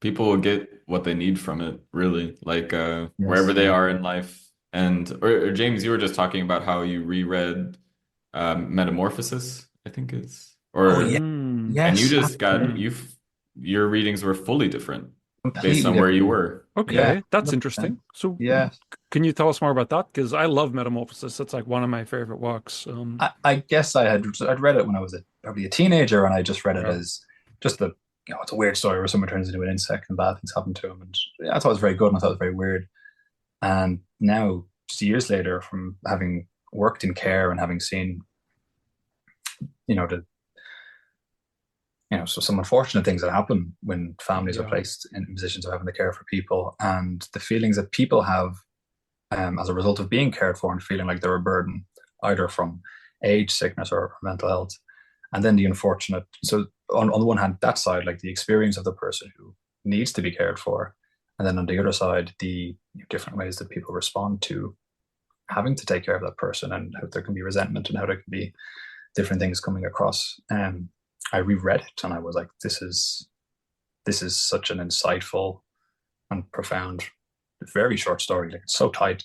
People will get what they need from it, really, like wherever Yes, they yeah. are in life. And or James, you were just talking about how you reread Metamorphosis, I think it's, Oh yeah, or Mm, and you yes, just got mm. you've your readings were fully different based completely on where you different. were. Yeah. Yeah, Okay, that's 100%. interesting. So, Yeah, can you tell us more about that? Because I love Metamorphosis. It's like one of my favorite works. I guess I'd read it when I was probably a teenager, and I just read it Yeah. as just it's a weird story where someone turns into an insect and bad things happen to him, and yeah, I thought it was very good, and I thought it was very weird. And now, just years later, from having worked in care and having seen, the so some unfortunate things that happen when families are Yeah. placed in positions of having to care for people, and the feelings that people have as a result of being cared for and feeling like they're a burden, either from age, sickness, or mental health. And then the unfortunate, so on the one hand, that side, like the experience of the person who needs to be cared for. And then on the other side, the different ways that people respond to having to take care of that person, and how there can be resentment, and how there can be different things coming across. I reread it and I was like, this is such an insightful and profound, very short story. Like, it's so tight,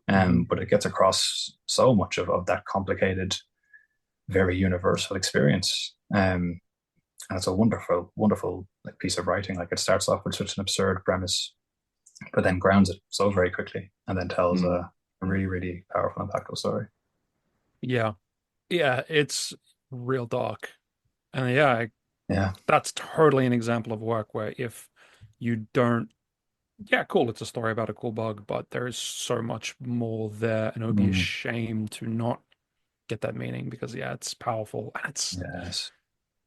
but it gets across so much of that complicated, very universal experience. And it's a wonderful, wonderful like piece of writing. Like, it starts off with such an absurd premise, but then grounds it so very quickly, and then tells Mm. a really, really powerful, impactful story. Yeah. Yeah. It's real dark. And yeah, Yeah. that's totally an example of work where if you don't, yeah, cool, it's a story about a cool bug, but there is so much more there, and it would be a Mm, shame to not get that meaning because, yeah, it's powerful and it's yes.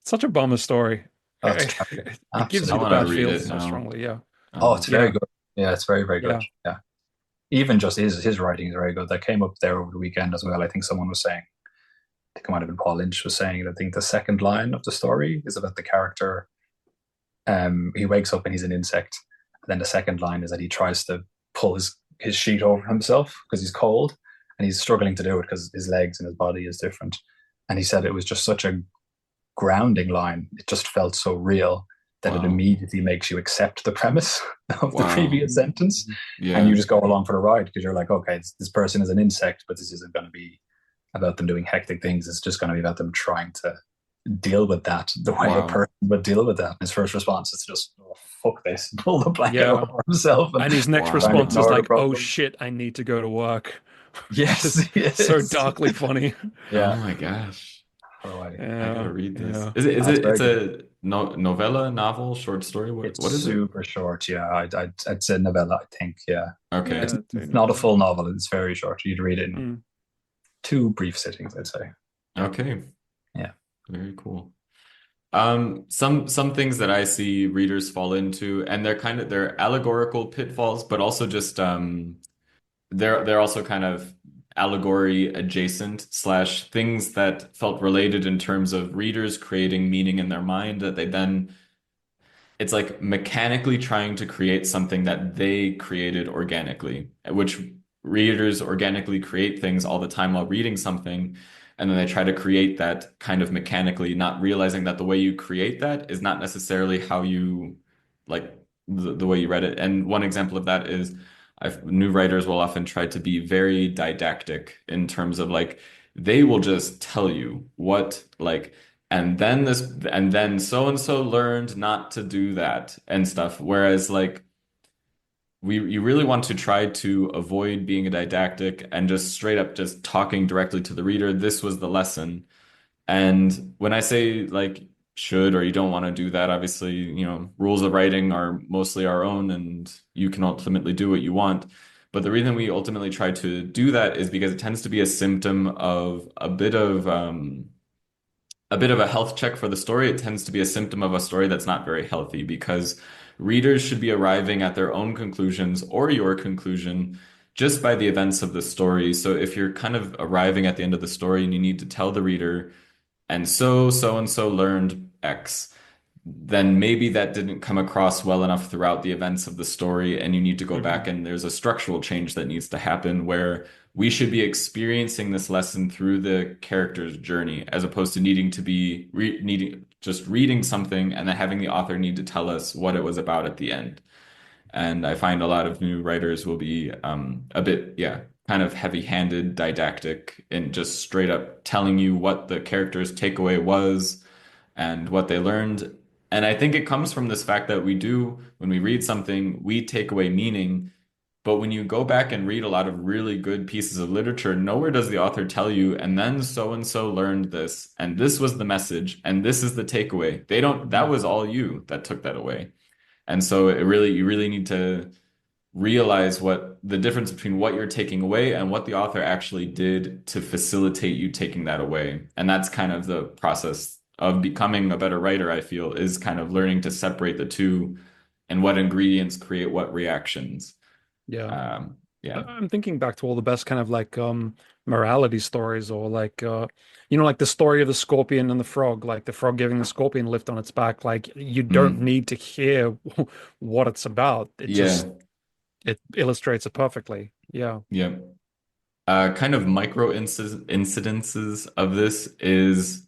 such a bummer story. That's tragic. It gives I you the Absolutely want to bad tragic. read feels it so now. strongly. Yeah. Oh, it's very Yeah. good. Yeah, it's very, very good. Yeah. Yeah. Even just his writing is very good. That came up there over the weekend as well. I think someone was saying, I think it might have been Paul Lynch was saying, I think the second line of the story is about the character. He wakes up and he's an insect. And then the second line is that he tries to pull his sheet over himself because he's cold, and he's struggling to do it because his legs and his body is different. And he said it was just such a grounding line. It just felt so real that it Wow. immediately makes you accept the premise of the Wow. previous sentence. And Yeah. you just go along for the ride because you're like, okay, this person is an insect, but this isn't going to be about them doing hectic things. It's just going to be about them trying to deal with that the way a Wow. person would deal with that. And his first response is just, oh, fuck this, pull the blanket Yeah. over himself and And his next Wow. try and response is ignore the like, "Oh problem. shit, I need to go to work," which Yes, is so yes. darkly funny. Oh Yeah. my gosh. Oh, I Yeah. gotta read this. Yeah. Is that's it very it's good. a no novella, novel, short story? It's What is it? super short. Yeah, I'd say novella, I think. Yeah. Okay. It's, Yeah. it's not a full novel. It's very short. You'd read it in Mm. 2 brief sittings, I'd say. Okay. Yeah. Very cool. Some things that I see readers fall into, and they're allegorical pitfalls, but also just they're also kind of allegory adjacent slash things that felt related in terms of readers creating meaning in their mind that they then it's like mechanically trying to create something that they created organically, which readers organically create things all the time while reading something, and then they try to create that kind of mechanically, not realizing that the way you create that is not necessarily how you like the way you read it. And one example of that is new writers will often try to be very didactic in terms of like they will just tell you what like and then so and so learned not to do that and stuff. Whereas like you really want to try to avoid being a didactic and just straight up just talking directly to the reader. This was the lesson. And when I say like should or you don't want to do that, obviously, rules of writing are mostly our own and you can ultimately do what you want. But the reason we ultimately try to do that is because it tends to be a symptom of a bit of a health check for the story. It tends to be a symptom of a story that's not very healthy because readers should be arriving at their own conclusions or your conclusion just by the events of the story. So if you're kind of arriving at the end of the story and you need to tell the reader, and and so learned X, then maybe that didn't come across well enough throughout the events of the story, and you need to go back and there's a structural change that needs to happen where we should be experiencing this lesson through the character's journey as opposed to needing to be needing just reading something and then having the author need to tell us what it was about at the end. And I find a lot of new writers will be a bit, yeah, kind of heavy-handed, didactic, and just straight up telling you what the character's takeaway was and what they learned. And I think it comes from this fact that we do, when we read something, we take away meaning. But when you go back and read a lot of really good pieces of literature, nowhere does the author tell you, and then so and so learned this, and this was the message, and this is the takeaway. They don't, that was all you that took that away. And so you really need to realize what the difference between what you're taking away and what the author actually did to facilitate you taking that away. And that's kind of the process of becoming a better writer, I feel, is kind of learning to separate the two and what ingredients create what reactions. Yeah. Yeah. I'm thinking back to all the best kind of like morality stories, or like like the story of the scorpion and the frog, like the frog giving the scorpion lift on its back. Like you don't Mm. need to hear what it's about. Yeah. It illustrates it perfectly. Yeah. Yeah. Kind of micro incidences of this is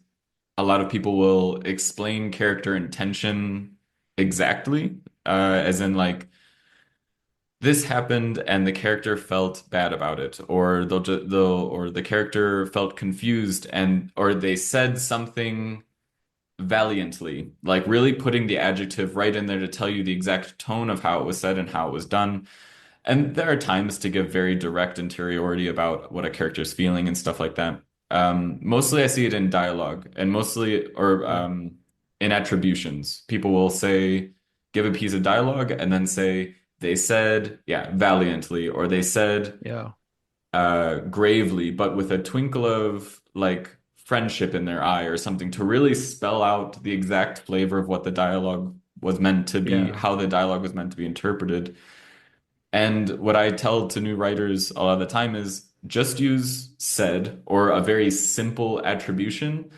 a lot of people will explain character intention exactly, as in like this happened and the character felt bad about it, or or the character felt confused and or they said something valiantly, like really putting the adjective right in there to tell you the exact tone of how it was said and how it was done. And there are times to give very direct interiority about what a character's feeling and stuff like that. Mostly I see it in dialogue and mostly, or in attributions. People will say, give a piece of dialogue and then say, they said, yeah, valiantly, or they said Yeah. gravely, but with a twinkle of like friendship in their eye or something to really spell out the exact flavor of what the dialogue was meant to be, Yeah. how the dialogue was meant to be interpreted. And what I tell to new writers a lot of the time is just use said or a very simple attribution.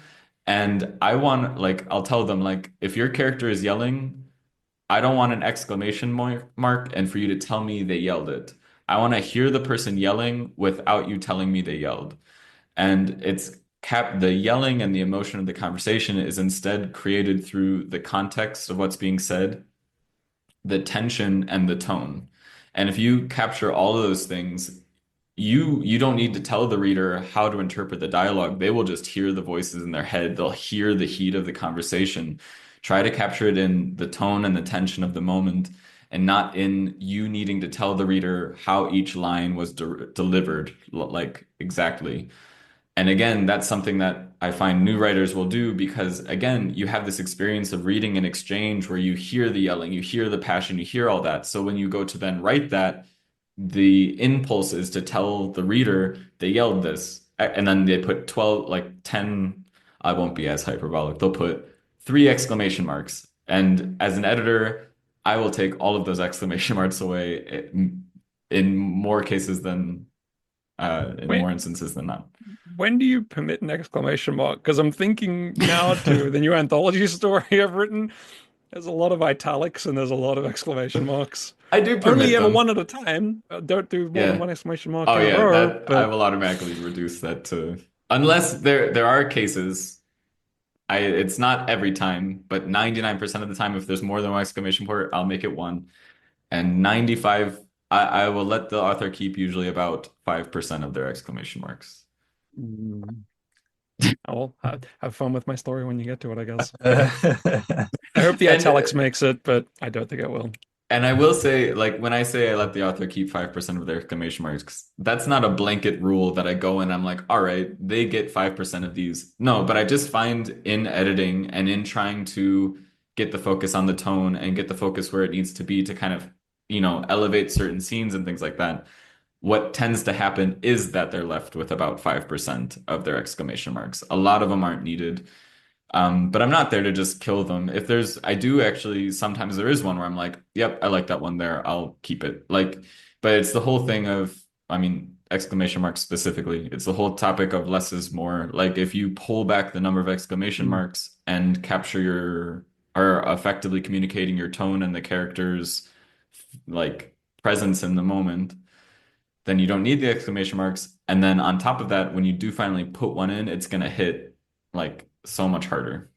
And I want, like, I'll tell them, like, if your character is yelling, I don't want an exclamation mark and for you to tell me they yelled it. I want to hear the person yelling without you telling me they yelled. And the yelling and the emotion of the conversation is instead created through the context of what's being said, the tension and the tone. And if you capture all of those things, you don't need to tell the reader how to interpret the dialogue. They will just hear the voices in their head. They'll hear the heat of the conversation. Try to capture it in the tone and the tension of the moment, and not in you needing to tell the reader how each line was delivered, like exactly. And again, that's something that I find new writers will do because, again, you have this experience of reading an exchange where you hear the yelling, you hear the passion, you hear all that. So when you go to then write that, the impulse is to tell the reader they yelled this. And then they put 12, like 10, I won't be as hyperbolic. They'll put 3 exclamation marks. And as an editor, I will take all of those exclamation marks away in more cases than, in Wait, more instances than not. when do you permit an exclamation mark? Because I'm thinking now to the new anthology story I've written. There's a lot of italics and there's a lot of exclamation marks. I do Only permit ever them. one at a time. Don't do more than Yeah. one exclamation mark Oh in a yeah, row. that I But will automatically reduce that to unless there are cases. It's not every time, but 99% of the time, if there's more than one exclamation point, I'll make it one. And 95, I will let the author keep usually about 5% of their exclamation marks. mm, I'll have fun with my story when you get to it, I guess. Uh, I hope the And italics makes it, but I don't think it will. And I will say, like, when I say I let the author keep 5% of their exclamation marks, that's not a blanket rule that I go in, I'm like, all right, they get 5% of these. No, but I just find in editing and in trying to get the focus on the tone and get the focus where it needs to be to kind of, elevate certain scenes and things like that, what tends to happen is that they're left with about 5% of their exclamation marks. A lot of them aren't needed. But I'm not there to just kill them. I do actually, sometimes there is one where I'm like, yep, I like that one there. I'll keep it. Like, but it's the whole thing of I mean, exclamation marks specifically. It's the whole topic of less is more. Like if you pull back the number of exclamation Mm. marks and capture or effectively communicating your tone and the character's like presence in the moment, then you don't need the exclamation marks. And then on top of that, when you do finally put one in, it's gonna hit like so much harder.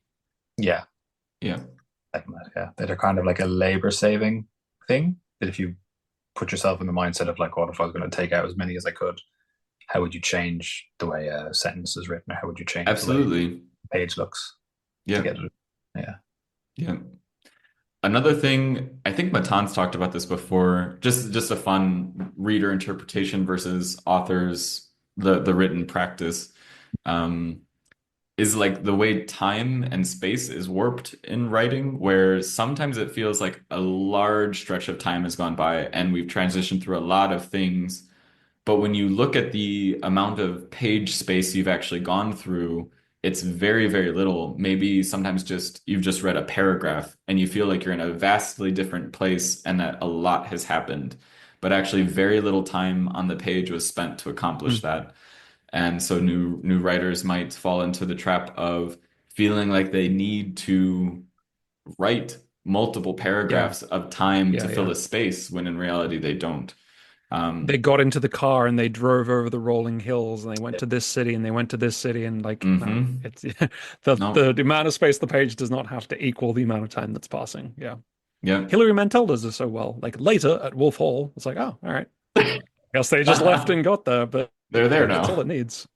Yeah, Yeah. yeah. They're kind of like a labor saving thing. That if you put yourself in the mindset of like, what if I was going to take out as many as I could? How would you change the way a sentence is written, or how would you change the way Absolutely. the page looks to Yeah. get it? Yeah. Yeah. Another thing, I think Matan's talked about this before, just a fun reader interpretation versus authors, the written practice, um, is like the way time and space is warped in writing, where sometimes it feels like a large stretch of time has gone by and we've transitioned through a lot of things. But when you look at the amount of page space you've actually gone through, it's very, very little. Maybe sometimes just you've just read a paragraph and you feel like you're in a vastly different place and that a lot has happened. But actually, very little time on the page was spent to accomplish Mm. that. And so new writers might fall into the trap of feeling like they need to write multiple Yeah, paragraphs of time to yeah, fill yeah. a space when in reality they don't. They Um, got into the car and they drove over the rolling hills and they went to this city and they went to this city and like no, mhm. it's the No. the amount of space the page does not have to equal the amount of time that's passing. Yeah. Yeah. Hilary Mantel does this so well. Like later at Wolf Hall, it's like, oh, all right. Guess they just left and got there, but They're there that's all it now. needs.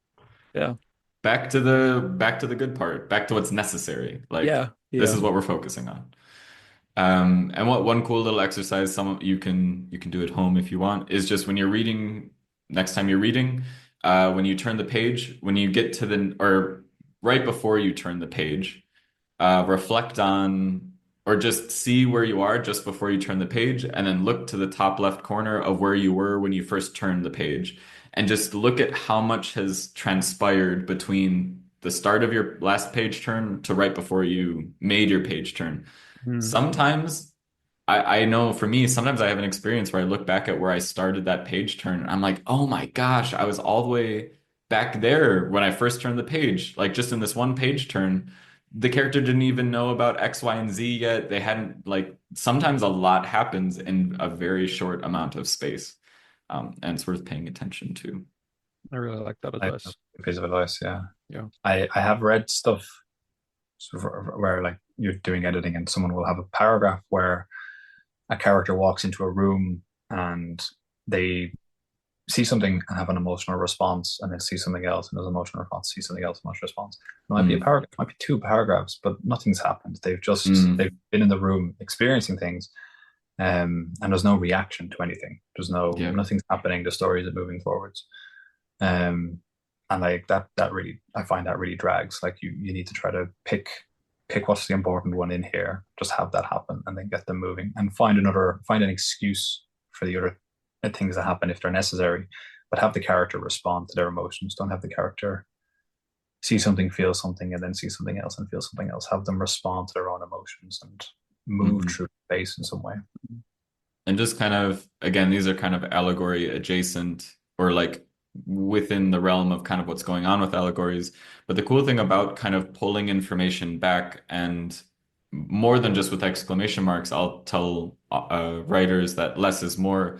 Yeah. Back to the good part, back to what's necessary. Like Yeah. this Yeah. is what we're focusing on. And what one cool little exercise some you can do at home if you want is just when you're reading next time you're reading, when you turn the page, when you get to the or right before you turn the page, reflect on or just see where you are just before you turn the page, and then look to the top left corner of where you were when you first turned the page, and just look at how much has transpired between the start of your last page turn to right before you made your page turn. Hmm. Sometimes I know for me, sometimes I have an experience where I look back at where I started that page turn and I'm like, oh my gosh, I was all the way back there when I first turned the page. Like just in this one page turn, the character didn't even know about X, Y, and Z yet. They hadn't like sometimes a lot happens in a very short amount of space. And it's worth paying attention to. I really like that I, advice. a piece of advice. Yeah. Yeah. I have read stuff where like you're doing editing and someone will have a paragraph where a character walks into a room and they see something and have an emotional response, and then see something else and there's an emotional response, see something else, emotional response. It might be a Mm, paragraph, it might be two paragraphs, but nothing's happened. They've mm, been in the room experiencing things, and there's no reaction to anything. There's yeah. nothing's happening. The story isn't moving forwards. Um, and like that really, I find that really drags. Like you need to try to pick what's the important one in here, just have that happen, and then get them moving, and find an excuse for the other things that happen if they're necessary, but have the character respond to their emotions. Don't have the character see something, feel something, and then see something else and feel something else. Have them respond to their own emotions and move Mhm. through space in some way. And just kind of, again, these are kind of allegory adjacent or like within the realm of kind of what's going on with allegories. But the cool thing about kind of pulling information back and more than just with exclamation marks, I'll tell writers that less is more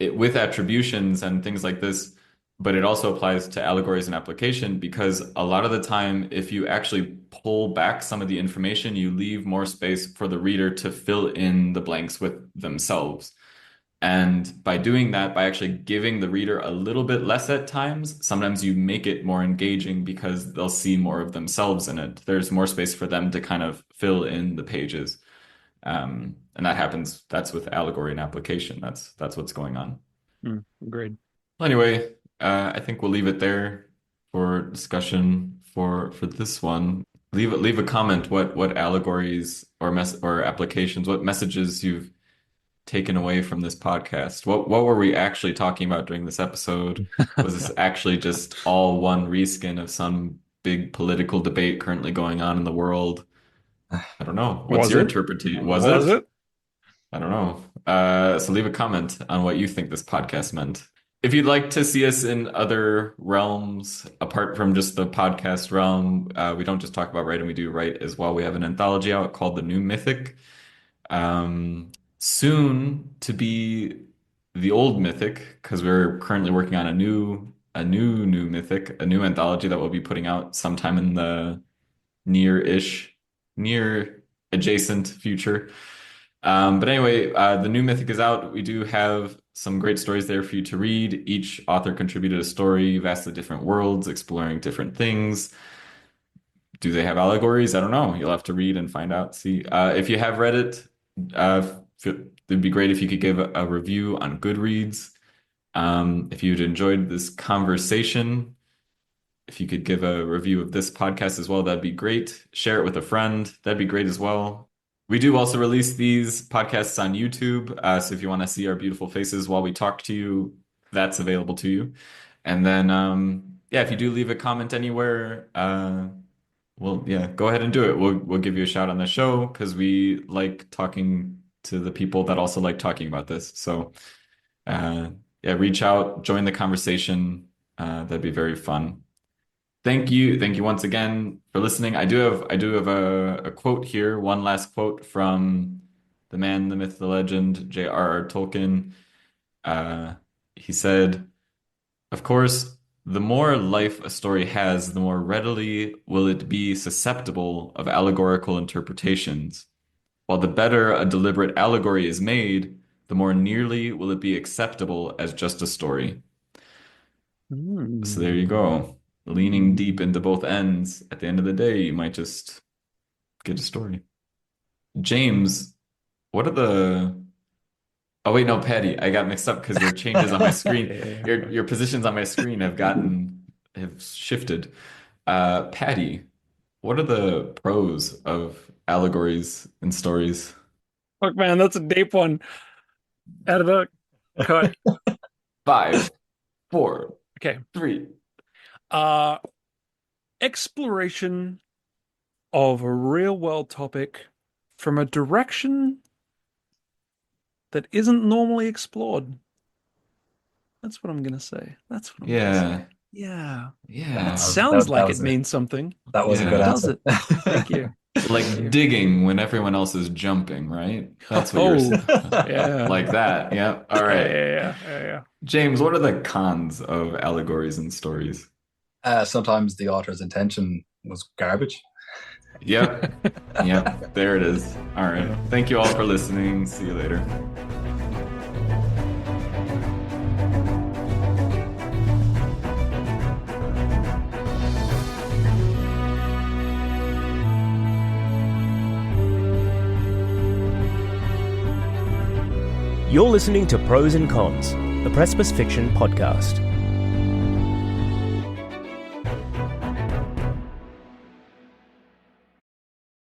with attributions and things like this, but it also applies to allegories and application because a lot of the time, if you actually pull back some of the information, you leave more space for the reader to fill in the blanks with themselves. And by doing that, by actually giving the reader a little bit less at times, sometimes you make it more engaging because they'll see more of themselves in it. There's more space for them to kind of fill in the pages. And that happens, that's with allegory and application. That's what's going on. Agreed. Well, anyway, I think we'll leave it there for discussion for this one. Leave a comment what allegories or applications, what messages you've taken away from this podcast. What were we actually talking about during this episode? Was this actually just all one reskin of some big political debate currently going on in the world? I don't know. What's Was your it? interpretation? Was Was it? it? I don't know. So leave a comment on what you think this podcast meant. If you'd like to see us in other realms apart from just the podcast realm, we don't just talk about writing, we do write as well. We have an anthology out called The New Mythic. Soon to be The Old Mythic, because we're currently working on a new mythic, a new anthology that we'll be putting out sometime in the near adjacent future. But anyway, the new mythic is out. We do have some great stories there for you to read. Each author contributed a story, vastly different worlds, exploring different things. Do they have allegories? I don't know. You'll have to read and find out. See, if you have read it, it'd be great if you could give a review on Goodreads. If you'd enjoyed this conversation, if you could give a review of this podcast as well, that'd be great. Share it with a friend. That'd be great as well. We do also release these podcasts on YouTube. So if you want to see our beautiful faces while we talk to you, that's available to you. And then, yeah, if you do leave a comment anywhere, well, yeah, go ahead and do it. We'll give you a shout on the show because we like talking to the people that also like talking about this. So, yeah, reach out, join the conversation. That'd be very fun. Thank you once again for listening. I do have a quote here, one last quote from the man, the myth, the legend, J.R.R. Tolkien. He said, "Of course, the more life a story has, the more readily will it be susceptible of allegorical interpretations. While the better a deliberate allegory is made, the more nearly will it be acceptable as just a story." So there you go. Leaning deep into both ends. At the end of the day, you might just get a story. James, what are the... Oh, wait, no, Paddy. I got mixed up because your changes on my screen, your positions on my screen have shifted. Paddy, what are the pros of allegories and stories? Look, man, that's a deep one. Editor, cut. 5, 4, Okay. 3. Exploration of a real world topic from a direction that isn't normally explored. That's what I'm gonna say. That's what I'm gonna say. Yeah. Yeah. It sounds like it means something. That was a Yeah. good Does answer. it? Thank you. Like digging when everyone else is jumping, right? That's what you're saying. Yeah. Like that. Yeah. All right. Yeah. James, what are the cons of allegories and stories? Sometimes the author's intention was garbage. Yep. Yep. There it is. All right. Thank you all for listening. See you later. You're listening to Prose and Cons, the Precipice Fiction podcast.